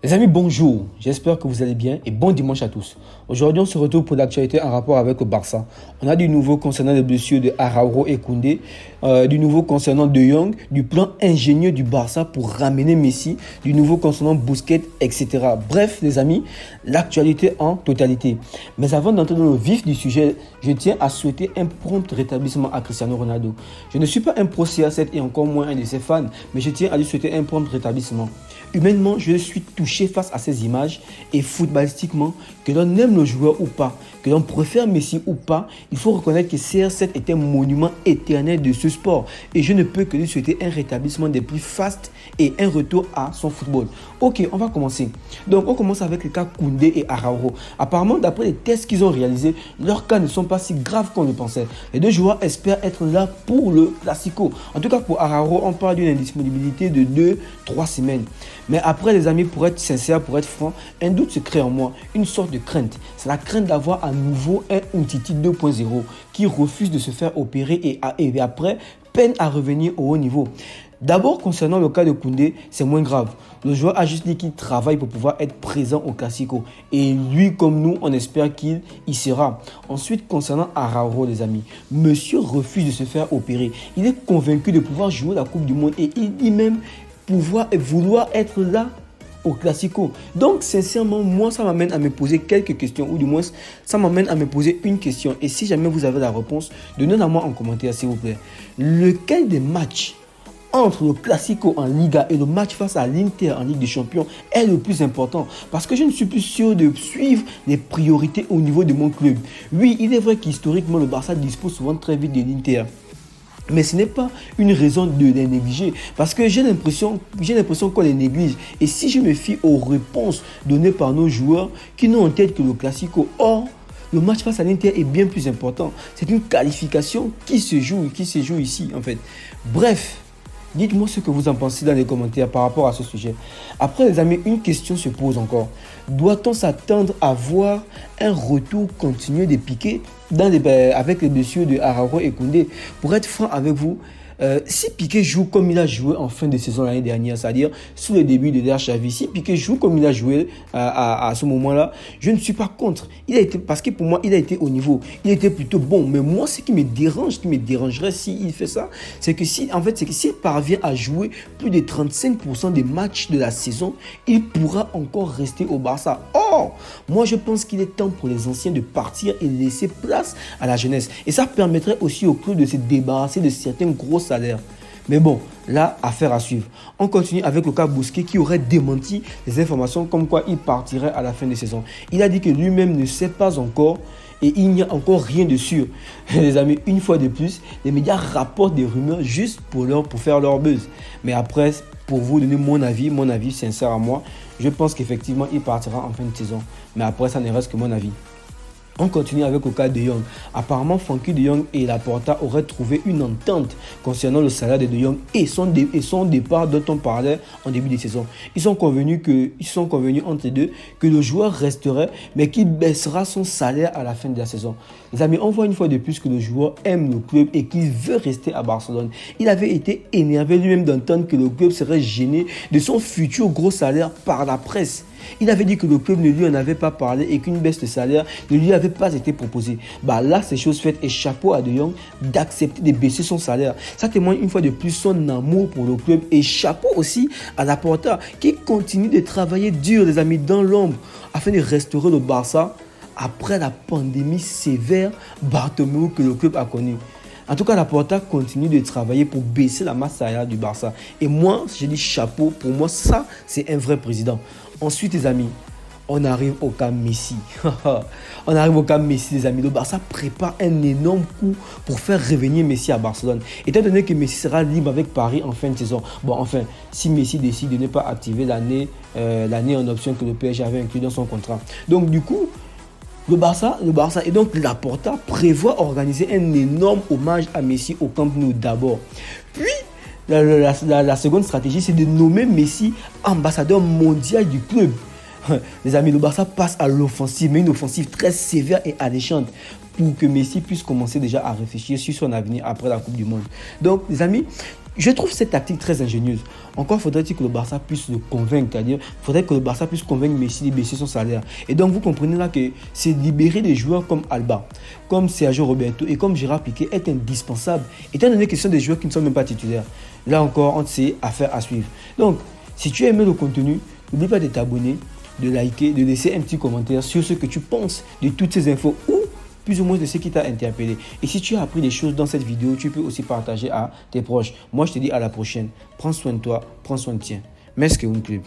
Les amis, bonjour, j'espère que vous allez bien et bon dimanche à tous. Aujourd'hui, on se retrouve pour l'actualité en rapport avec le Barça. On a du nouveau concernant les blessures de Araujo et Koundé, du nouveau concernant De Jong, du plan ingénieux du Barça pour ramener Messi, du nouveau concernant Busquets, etc. Bref, les amis, l'actualité en totalité. Mais avant d'entrer dans le vif du sujet, je tiens à souhaiter un prompt rétablissement à Cristiano Ronaldo. Je ne suis pas un pro CR7 et encore moins un de ses fans, mais je tiens à lui souhaiter un prompt rétablissement. Humainement, je suis touché face à ces images et footballistiquement, que l'on aime le joueur ou pas, que l'on préfère Messi ou pas, il faut reconnaître que CR7 est un monument éternel de ce sport et je ne peux que lui souhaiter un rétablissement des plus fastes et un retour à son football. Ok, on va commencer. Donc, on commence avec les cas Koundé et Araujo. Apparemment, d'après les tests qu'ils ont réalisés, leurs cas ne sont pas si graves qu'on le pensait. Les deux joueurs espèrent être là pour le Classico. En tout cas, pour Araujo, on parle d'une indisponibilité de 2-3 semaines. Mais après, les amis, pour être sincère, pour être franc, un doute se crée en moi, une sorte de crainte. C'est la crainte d'avoir à nouveau un Umtiti 2.0 qui refuse de se faire opérer et après peine à revenir au haut niveau. D'abord, concernant le cas de Koundé, c'est moins grave. Le joueur a juste dit qu'il travaille pour pouvoir être présent au Classico. Et lui, comme nous, on espère qu'il y sera. Ensuite, concernant Araujo, les amis, monsieur refuse de se faire opérer. Il est convaincu de pouvoir jouer la Coupe du Monde et il dit même pouvoir et vouloir être là au Classico. Donc, sincèrement, moi, ça m'amène à me poser quelques questions, ou du moins, ça m'amène à me poser une question. Et si jamais vous avez la réponse, donnez-la moi en commentaire, s'il vous plaît. Lequel des matchs entre le Classico en Liga et le match face à l'Inter en Ligue des Champions est le plus important? Parce que je ne suis plus sûr de suivre les priorités au niveau de mon club. Oui, il est vrai qu'historiquement, le Barça dispose souvent très vite de l'Inter. Mais ce n'est pas une raison de les négliger. Parce que j'ai l'impression qu'on les néglige. Et si je me fie aux réponses données par nos joueurs qui n'ont en tête que le Classico, or, le match face à l'Inter est bien plus important. C'est une qualification qui se joue ici, en fait. Bref. Dites-moi ce que vous en pensez dans les commentaires par rapport à ce sujet. Après, les amis, une question se pose encore. Doit-on s'attendre à voir un retour continu des Piqué avec les blessures de Araujo et Koundé? Pour être franc avec vous, si Piqué joue comme il a joué en fin de saison l'année dernière, c'est-à-dire sous le début de l'ère Xavi, si Piqué joue comme il a joué à ce moment-là, je ne suis pas contre. Parce que pour moi, il a été au niveau. Il était plutôt bon. Mais moi, ce qui me dérangerait s'il fait ça, c'est que s'il parvient à jouer plus de 35% des matchs de la saison, il pourra encore rester au Barça. Or, moi, je pense qu'il est temps pour les anciens de partir et laisser place à la jeunesse. Et ça permettrait aussi au club de se débarrasser de certains gros salaire. Mais bon, là, affaire à suivre. On continue avec le cas Busquets qui aurait démenti les informations comme quoi il partirait à la fin de saison. Il a dit que lui-même ne sait pas encore et il n'y a encore rien de sûr. Les amis, une fois de plus, les médias rapportent des rumeurs juste pour faire leur buzz. Mais après, pour vous donner mon avis sincère à moi, je pense qu'effectivement, il partira en fin de saison. Mais après, ça ne reste que mon avis. On continue avec le cas de Jong. Apparemment, Frenkie de Jong et Laporta auraient trouvé une entente concernant le salaire de Jong et son départ dont on parlait en début de saison. Ils sont convenus entre les deux que le joueur resterait mais qu'il baissera son salaire à la fin de la saison. Les amis, on voit une fois de plus que le joueur aime le club et qu'il veut rester à Barcelone. Il avait été énervé lui-même d'entendre que le club serait gêné de son futur gros salaire par la presse. Il avait dit que le club ne lui en avait pas parlé et qu'une baisse de salaire ne lui avait pas été proposée. Là, c'est chose faite et chapeau à De Jong d'accepter de baisser son salaire. Ça témoigne une fois de plus son amour pour le club et chapeau aussi à Laporta qui continue de travailler dur, les amis, dans l'ombre afin de restaurer le Barça après la pandémie sévère Bartomeu que le club a connue. En tout cas, Laporta continue de travailler pour baisser la masse salariale du Barça. Et moi, je dis chapeau, pour moi, ça, c'est un vrai président. Ensuite, les amis, on arrive au cas Messi. Les amis. Le Barça prépare un énorme coup pour faire revenir Messi à Barcelone. Étant donné que Messi sera libre avec Paris en fin de saison. Si Messi décide de ne pas activer l'année en option que le PSG avait inclus dans son contrat. Donc, du coup, le Barça et donc Laporta prévoit organiser un énorme hommage à Messi au Camp Nou d'abord. Puis, la seconde stratégie, c'est de nommer Messi ambassadeur mondial du club. Les amis, le Barça passe à l'offensive, mais une offensive très sévère et alléchante pour que Messi puisse commencer déjà à réfléchir sur son avenir après la Coupe du Monde. Donc, les amis, Je trouve cette tactique très ingénieuse. Encore faudrait-il que le Barça puisse le convaincre, c'est-à-dire faudrait que le Barça puisse convaincre Messi de baisser son salaire. Et donc vous comprenez là que c'est libérer des joueurs comme Alba, comme Sergio Roberto et comme Gérard Piqué est indispensable, étant donné que ce sont des joueurs qui ne sont même pas titulaires. Là encore, on sait, affaire à suivre. Donc, si tu as aimé le contenu, n'oublie pas de t'abonner, de liker, de laisser un petit commentaire sur ce que tu penses de toutes ces infos ou plus ou moins de ce qui t'a interpellé. Et si tu as appris des choses dans cette vidéo, tu peux aussi partager à tes proches. Moi, je te dis à la prochaine. Prends soin de toi, prends soin de tien. Merci, Club.